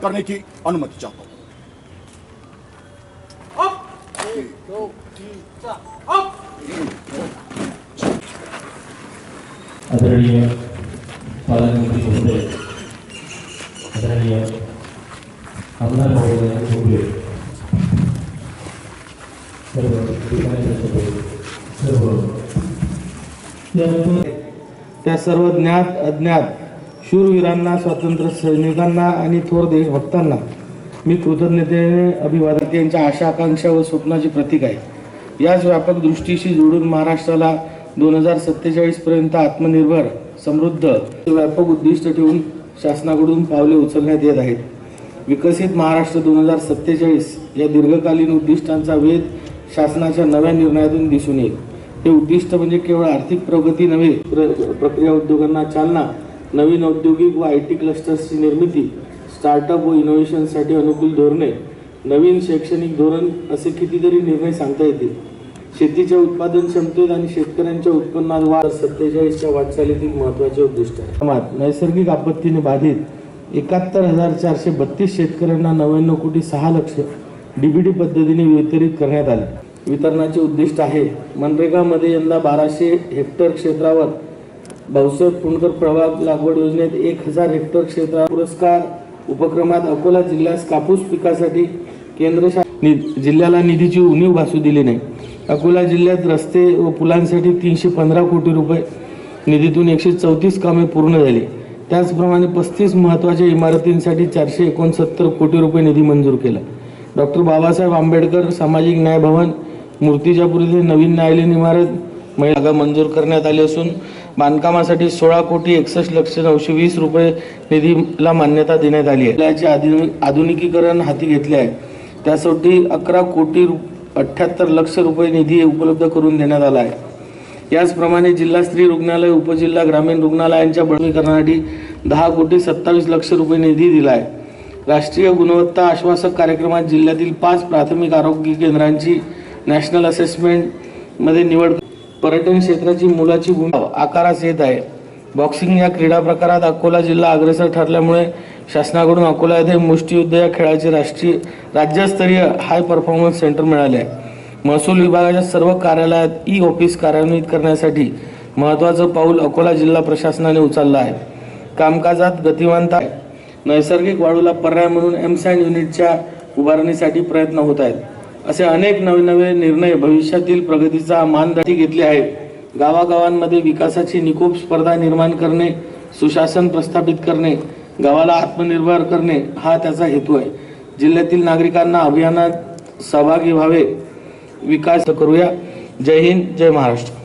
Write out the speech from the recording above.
करने की अनुमति चाहता हूं। आदरणीय पालकमंत्री महोदय, आदरणीय आमदार महोदय, त्या सर्व ज्ञात अज्ञात शूरवीरांना, स्वातंत्र्य सैनिकांना आणि थोर देशभक्तांना मी कृतज्ञतेने अभिवादन. यांच्या आशा, आकांक्षा व स्वप्नाचे प्रतीक आहे. याच व्यापक दृष्टीशी जोडून महाराष्ट्राला 2047 पर्यंत आत्मनिर्भर, समृद्ध व्यापक उद्दिष्ट ठेवून शासनाकडून पावले उचलण्यात येत आहेत. विकसित महाराष्ट्र 2047 या दीर्घकालीन उद्दिष्टांचा वेध शासनाच्या नव्या निर्णयातून दिसून येईल. हे उद्दिष्ट म्हणजे केवळ आर्थिक प्रगती नव्हे, प्रक्रिया उद्योगांना चालना, नवीन औद्योगिक व IT क्लस्टर्सची निर्मिती, स्टार्टअप व इनोव्हेशनसाठी अनुकूल धोरणे, नवीन शैक्षणिक धोरण असे कितीतरी निर्णय सांगता येतील. शेतीच्या उत्पादन क्षमतेत आणि शेतकऱ्यांच्या उत्पन्नात वाढ 47च्या वाटचालीतील महत्त्वाचे उद्दिष्ट आहे. नैसर्गिक आपत्तीने बाधित 71,432 शेतकऱ्यांना 99,06,00,000 DBT पद्धतीने वितरित करण्यात आले. वितरणाचे उद्दिष्ट आहे. मनरेगामध्ये यंदा 1200 हेक्टर क्षेत्रावर भाऊसाहेब फुंडकर प्रभाग लागवड योजनेत 1000 हेक्टर क्षेत्रावर पुरस्कार उपक्रमात अकोला जिल्ह्यास कापूस पिकासाठी केंद्र जिल्ह्याला निधीची उणीव भासू दिली नाही. अकोला जिल्ह्यात रस्ते व पुलांसाठी 315 कोटी रुपये निधीतून 134 कामे पूर्ण झाली. त्याचप्रमाणे 35 महत्त्वाच्या इमारतींसाठी 469 कोटी रुपये निधी मंजूर केला. डॉक्टर बाबासाहेब आंबेडकर सामाजिक न्याय भवन मूर्तिजापूर येथे नवीन न्यायालयीन इमारत जागा मंजूर करण्यात आली असून बांधकामासाठी 16,61,920 रुपये निधीला मान्यता देण्यात आली आहे. याचे आधुनिकीकरण हाती घेतले आहे. त्यासाठी 11,78,00,000 रुपये निधी उपलब्ध करून देण्यात आला आहे. याचप्रमाणे जिल्हा स्त्री रुग्णालय, उपजिल्हा ग्रामीण रुग्णालयांच्या बळकटीकरणासाठी 10,27,00,000 रुपये निधी दिला आहे. राष्ट्रीय गुणवत्ता आश्वासक कार्यक्रमात जिल्ह्यातील 5 प्राथमिक आरोग्य केंद्रांची नॅशनल असेसमेंटमध्ये निवड. पर्यटन क्षेत्राची मोलाची भूमिका आकारास येत आहे. बॉक्सिंग या क्रीडा प्रकारात अकोला जिल्हा अग्रेसर ठरल्यामुळे शासनाकडून अकोला येथे मुष्टियुद्ध या खेळाचे राज्यस्तरीय हाय परफॉर्मन्स सेंटर मिळाले आहे. महसूल विभागाच्या सर्व कार्यालयात ऑफिस कार्यान्वित करण्यासाठी महत्त्वाचं पाऊल अकोला जिल्हा प्रशासनाने उचललं आहे. कामकाजात गतिमानता आहे. नैसर्गिक वाळूला पर्याय म्हणून एमसँड युनिटच्या उभारणीसाठी प्रयत्न होत आहेत. असे अनेक नवे निर्णय भविष्यातील प्रगतीचा मानदंड घेतले आहेत. गावागावांमध्ये विकासाची निकोप स्पर्धा निर्माण करणे, सुशासन प्रस्थापित करणे, गावाला आत्मनिर्भर करणे हा त्याचा हेतू आहे. जिल्ह्यातील नागरिकांना अभियानात सहभागी व्हावे, विकास करूया. जय हिंद, जय महाराष्ट्र.